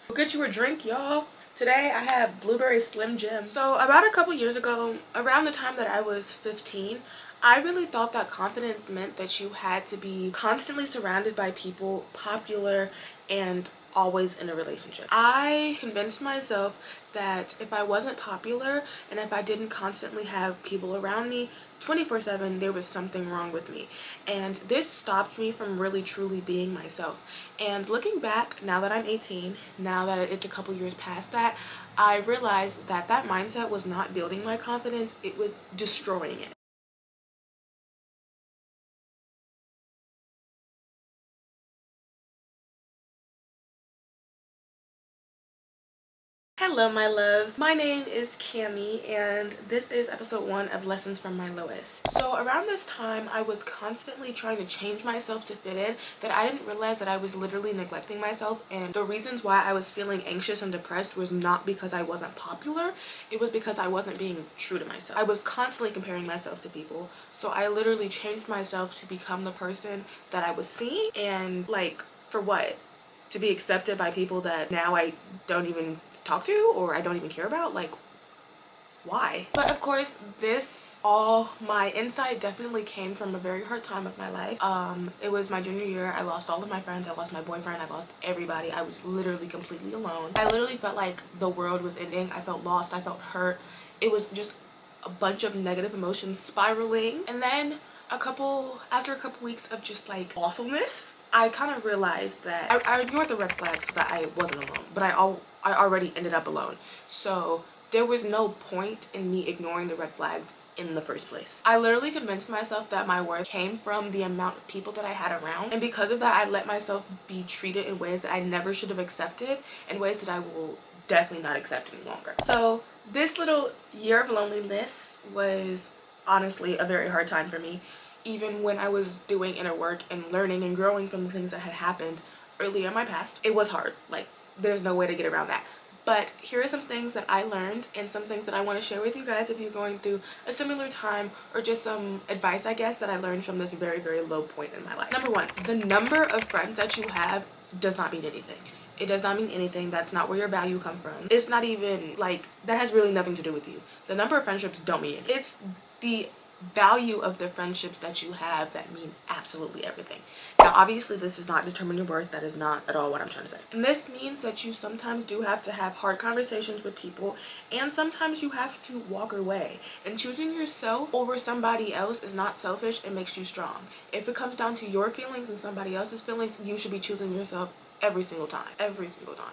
Go get you a drink, y'all. Today I have blueberry Slim Jim. So about a couple years ago, around the time that I was 15, I really thought that confidence meant that you had to be constantly surrounded by people, popular, and always in a relationship. I convinced myself that if I wasn't popular and if I didn't constantly have people around me 24/7, there was something wrong with me. And this stopped me from really truly being myself. And looking back, now that I'm 18, now that it's a couple years past that, I realized that that mindset was not building my confidence, it was destroying it. Hello my loves, my name is Cami and this is episode 1 of Lessons from My Lowest. So around this time I was constantly trying to change myself to fit in, that I didn't realize that I was literally neglecting myself, and the reasons why I was feeling anxious and depressed was not because I wasn't popular, it was because I wasn't being true to myself. I was constantly comparing myself to people, so I literally changed myself to become the person that I was seeing, and like, for what? To be accepted by people that now I don't even talk to or I don't even care about? Like, why? But of course, my insight definitely came from a very hard time of my life. It was my junior year. I lost all of my friends. I lost my boyfriend. I lost everybody. I was literally completely alone. I literally felt like the world was ending. I felt lost. I felt hurt. It was just a bunch of negative emotions spiraling. And then after a couple weeks of just like awfulness, I kind of realized that I ignored the red flags so that I wasn't alone, but I already ended up alone. So there was no point in me ignoring the red flags in the first place. I literally convinced myself that my worth came from the amount of people that I had around, and because of that I let myself be treated in ways that I never should have accepted, in ways that I will definitely not accept any longer. So this little year of loneliness was honestly a very hard time for me. Even when I was doing inner work and learning and growing from the things that had happened earlier in my past, it was hard. Like, there's no way to get around that. But here are some things that I learned and some things that I want to share with you guys if you're going through a similar time, or just some advice, I guess, that I learned from this very, very low point in my life. Number one, the number of friends that you have does not mean anything. It does not mean anything. That's not where your value come from. It's not even like, that has really nothing to do with you. The number of friendships don't mean it. It's the value of the friendships that you have that mean absolutely everything. Now obviously this does not determine your worth. That is not at all what I'm trying to say. And this means that you sometimes do have to have hard conversations with people, and sometimes you have to walk away. And choosing yourself over somebody else is not selfish, it makes you strong. If it comes down to your feelings and somebody else's feelings, you should be choosing yourself every single time.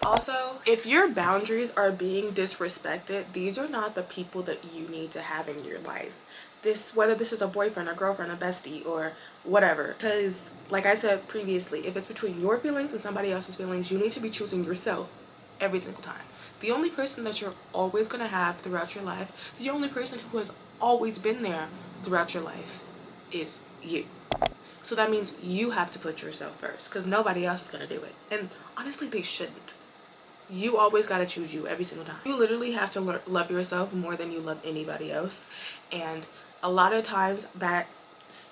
Also, if your boundaries are being disrespected, these are not the people that you need to have in your life. Whether this is a boyfriend, a girlfriend, a bestie, or whatever. Because like I said previously, if it's between your feelings and somebody else's feelings, you need to be choosing yourself every single time. The only person that you're always going to have throughout your life, the only person who has always been there throughout your life, is you. So that means you have to put yourself first, because nobody else is going to do it. And honestly, they shouldn't. You always got to choose you every single time. You literally have to love yourself more than you love anybody else. And a lot of times that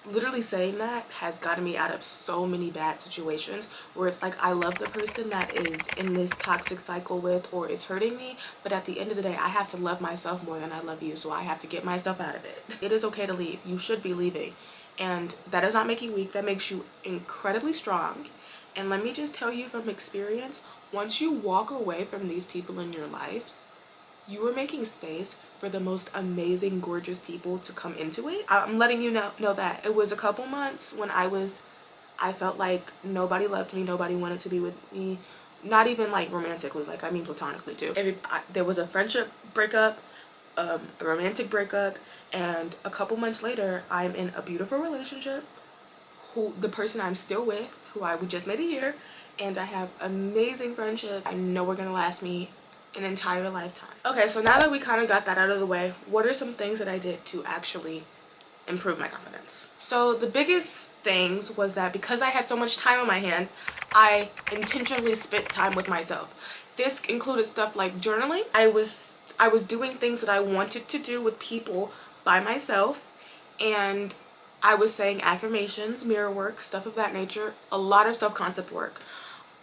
literally saying that has gotten me out of so many bad situations where it's like, I love the person that is in this toxic cycle with or is hurting me, but at the end of the day I have to love myself more than I love you, so I have to get myself out of it. It is okay to leave. You should be leaving, and that does not make you weak. That makes you incredibly strong. And let me just tell you from experience, once you walk away from these people in your lives, you are making space for the most amazing, gorgeous people to come into it. I'm letting you know that. It was a couple months when I felt like nobody loved me, nobody wanted to be with me, not even like romantically, like I mean platonically too. There was a friendship breakup, a romantic breakup, and a couple months later, I'm in a beautiful relationship, the person I'm still with, we just made a year, and I have amazing friendship. I know we're gonna last me an entire lifetime. Okay, so now that we kind of got that out of the way, what are some things that I did to actually improve my confidence? So the biggest things was that because I had so much time on my hands, I intentionally spent time with myself. This included stuff like journaling. I was doing things that I wanted to do with people by myself, and I was saying affirmations, mirror work, stuff of that nature, a lot of self-concept work.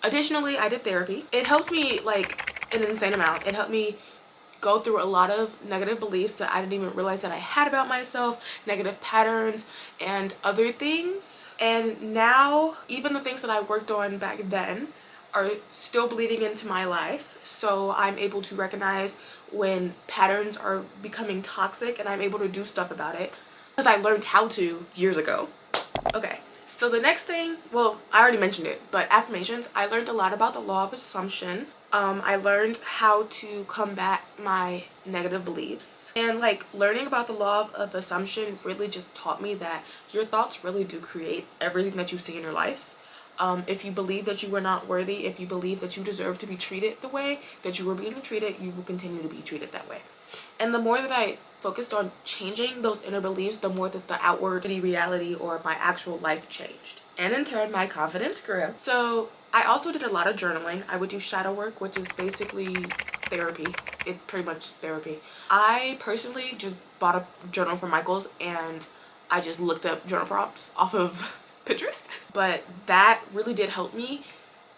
Additionally, I did therapy. It helped me like an insane amount. It helped me go through a lot of negative beliefs that I didn't even realize that I had about myself, negative patterns and other things. And now even the things that I worked on back then are still bleeding into my life. So I'm able to recognize when patterns are becoming toxic, and I'm able to do stuff about it because I learned how to years ago. Okay, so the next thing, well, I already mentioned it, but affirmations. I learned a lot about the law of assumption. I learned how to combat my negative beliefs, and like learning about the law of assumption really just taught me that your thoughts really do create everything that you see in your life. If you believe that you were not worthy, if you believe that you deserve to be treated the way that you were being treated, you will continue to be treated that way. And the more that I focused on changing those inner beliefs, the more that the outward reality or my actual life changed. And in turn, my confidence grew. So I also did a lot of journaling. I would do shadow work, which is basically therapy. It's pretty much therapy. I personally just bought a journal from Michael's, and I just looked up journal prompts off of Pinterest. But that really did help me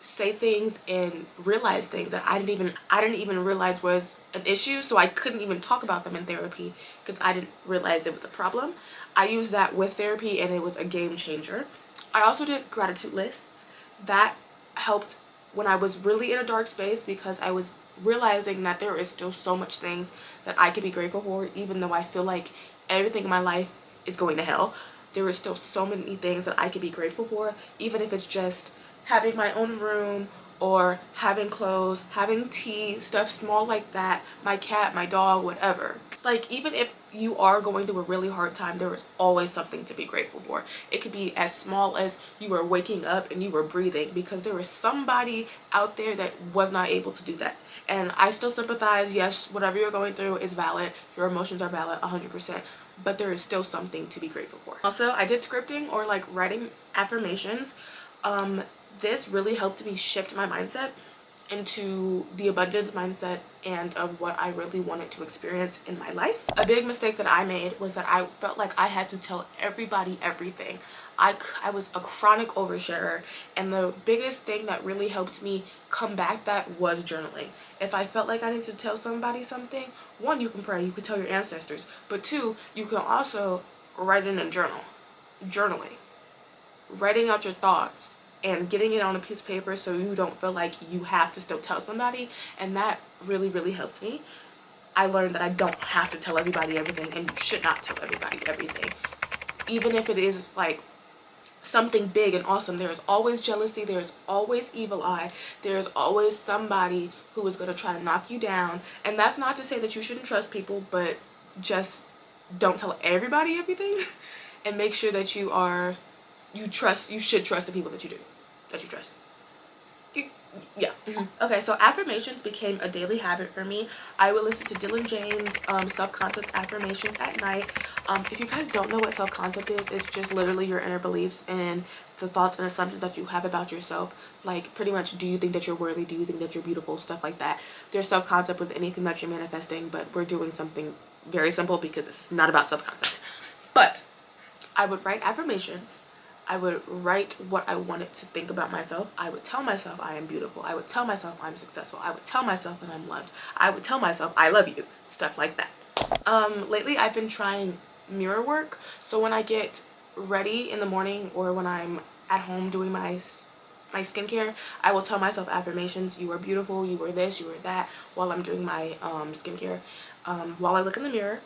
say things and realize things that I didn't even realize was an issue, so I couldn't even talk about them in therapy because I didn't realize it was a problem. I used that with therapy and it was a game changer. I also did gratitude lists. That helped when I was really in a dark space because I was realizing that there is still so much things that I could be grateful for, even though I feel like everything in my life is going to hell. There is still so many things that I could be grateful for, even if it's just having my own room or having clothes, having tea, stuff small like that, my cat, my dog, whatever. It's like even if you are going through a really hard time, there is always something to be grateful for. It could be as small as you were waking up and you were breathing, because there is somebody out there that was not able to do that. And I still sympathize. Yes, whatever you're going through is valid. Your emotions are valid 100%. But there is still something to be grateful for. Also, I did scripting or like writing affirmations. This really helped me shift my mindset into the abundance mindset and of what I really wanted to experience in my life. A big mistake that I made was that I felt like I had to tell everybody everything. I was a chronic oversharer, and the biggest thing that really helped me combat that was journaling. If I felt like I needed to tell somebody something, one, you can pray, you can tell your ancestors, but two, you can also write in a journal. Journaling. Writing out your thoughts and getting it on a piece of paper so you don't feel like you have to still tell somebody, and that really, really helped me. I learned that I don't have to tell everybody everything, and you should not tell everybody everything. Even if it is like something big and awesome, there's always jealousy, there's always evil eye, there's always somebody who is going to try to knock you down. And that's not to say that you shouldn't trust people, but just don't tell everybody everything and make sure that you should trust the people that you trust. Yeah. Okay, so affirmations became a daily habit for me. I would listen to Dylan James' self-concept affirmations at night. If you guys don't know what self-concept is, it's just literally your inner beliefs and the thoughts and assumptions that you have about yourself. Like pretty much, do you think that you're worthy? Do you think that you're beautiful? Stuff like that. There's self-concept with anything that you're manifesting, but we're doing something very simple because it's not about self-concept. But I would write affirmations. I would write what I wanted to think about myself. I would tell myself I am beautiful. I would tell myself I'm successful. I would tell myself that I'm loved. I would tell myself I love you. Stuff like that. Lately I've been trying mirror work. So when I get ready in the morning or when I'm at home doing my skincare, I will tell myself affirmations. You are beautiful. You are this. You are that. While I'm doing my skincare, while I look in the mirror.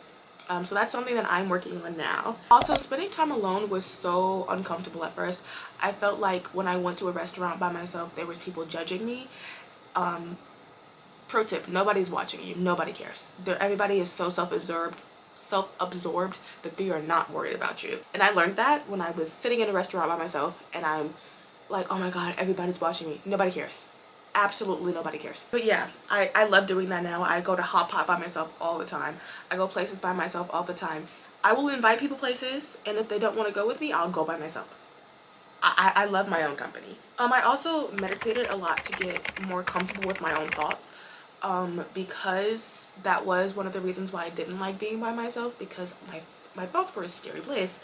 So that's something that I'm working on now. Also, spending time alone was so uncomfortable at first. I felt like when I went to a restaurant by myself, there was people judging me. Pro tip, nobody's watching you. Nobody cares. Everybody is so self-absorbed that they are not worried about you. And I learned that when I was sitting in a restaurant by myself and I'm like, oh my god, everybody's watching me. Nobody cares. Absolutely nobody cares. But yeah, I love doing that now. I go to Hot Pot by myself all the time. I go places by myself all the time. I will invite people places, and if they don't want to go with me, I'll go by myself. I love my own company. I also meditated a lot to get more comfortable with my own thoughts, because that was one of the reasons why I didn't like being by myself, because my thoughts were a scary place.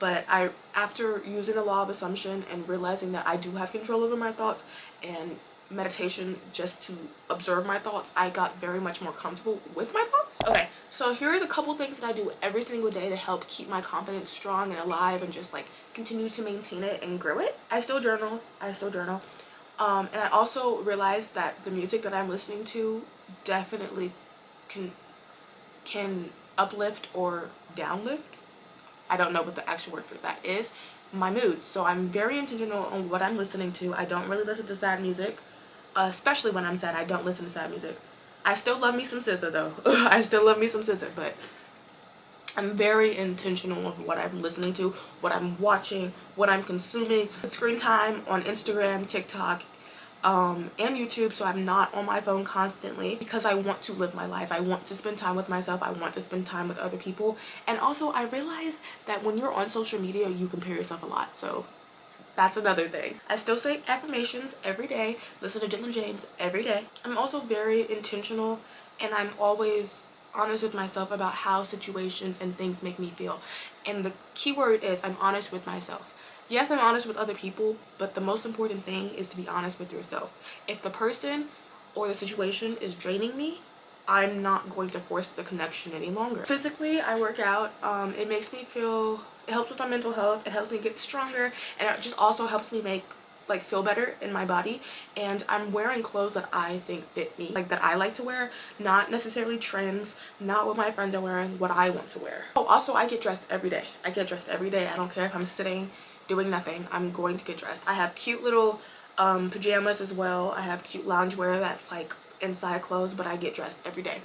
But after using the law of assumption and realizing that I do have control over my thoughts and meditation just to observe my thoughts, I got very much more comfortable with my thoughts. Okay, so here's a couple things that I do every single day to help keep my confidence strong and alive and just like continue to maintain it and grow it. I still journal. And I also realized that the music that I'm listening to definitely can uplift or downlift. I don't know what the actual word for that is. My moods. So I'm very intentional on what I'm listening to. I don't really listen to sad music, especially when I'm sad. I don't listen to sad music. I still love me some SZA though. I still love me some SZA, but I'm very intentional of what I'm listening to, what I'm watching, what I'm consuming. Screen time on Instagram, TikTok, and YouTube, so I'm not on my phone constantly because I want to live my life. I want to spend time with myself. I want to spend time with other people. And also I realize that when you're on social media, you compare yourself a lot. So that's another thing. I still say affirmations every day, listen to Dylan James every day. I'm also very intentional and I'm always honest with myself about how situations and things make me feel. And the key word is I'm honest with myself. Yes, I'm honest with other people, but the most important thing is to be honest with yourself. If the person or the situation is draining me, I'm not going to force the connection any longer. Physically, I work out. It makes me feel, it helps with my mental health. It helps me get stronger, and it just also helps me feel better in my body. And I'm wearing clothes that I think fit me, like that I like to wear, not necessarily trends, not what my friends are wearing, what I want to wear. Oh, also I get dressed every day. I get dressed every day. I don't care if I'm sitting doing nothing. I'm going to get dressed. I have cute little pajamas as well. I have cute loungewear that's like inside clothes, but I get dressed every day.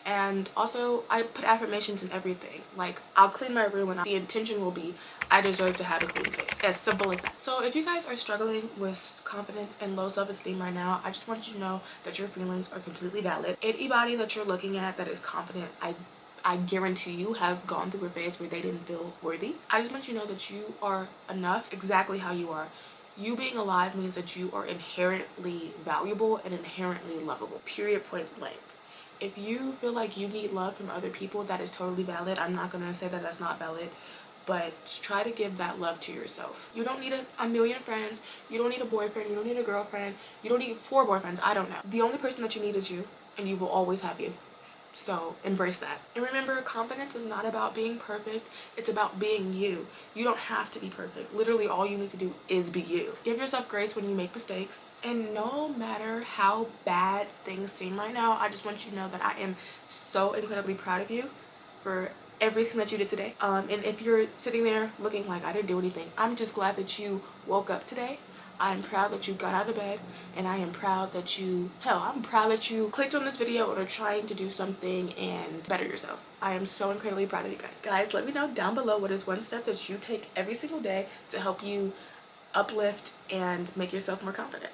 And also I put affirmations in everything. Like I'll clean my room and the intention will be I deserve to have a clean space. As simple as that. So if you guys are struggling with confidence and low self-esteem right now, I just want you to know that your feelings are completely valid. Anybody that you're looking at that is confident, I guarantee you has gone through a phase where they didn't feel worthy. I just want you to know that you are enough exactly how you are. You being alive means that you are inherently valuable and inherently lovable. Period, point blank. If you feel like you need love from other people, that is totally valid. I'm not going to say that that's not valid, but try to give that love to yourself. You don't need a million friends. You don't need a boyfriend. You don't need a girlfriend. You don't need 4 boyfriends. I don't know. The only person that you need is you, and you will always have you. So embrace that. And remember, confidence is not about being perfect. It's about being you. You don't have to be perfect. Literally all you need to do is be you. Give yourself grace when you make mistakes. And no matter how bad things seem right now, I just want you to know that I am so incredibly proud of you for everything that you did today. And if you're sitting there looking like I didn't do anything, I'm just glad that you woke up today. I'm proud that you got out of bed, and I am proud that I'm proud that you clicked on this video or are trying to do something and better yourself. I am so incredibly proud of you guys. Guys, let me know down below what is one step that you take every single day to help you uplift and make yourself more confident.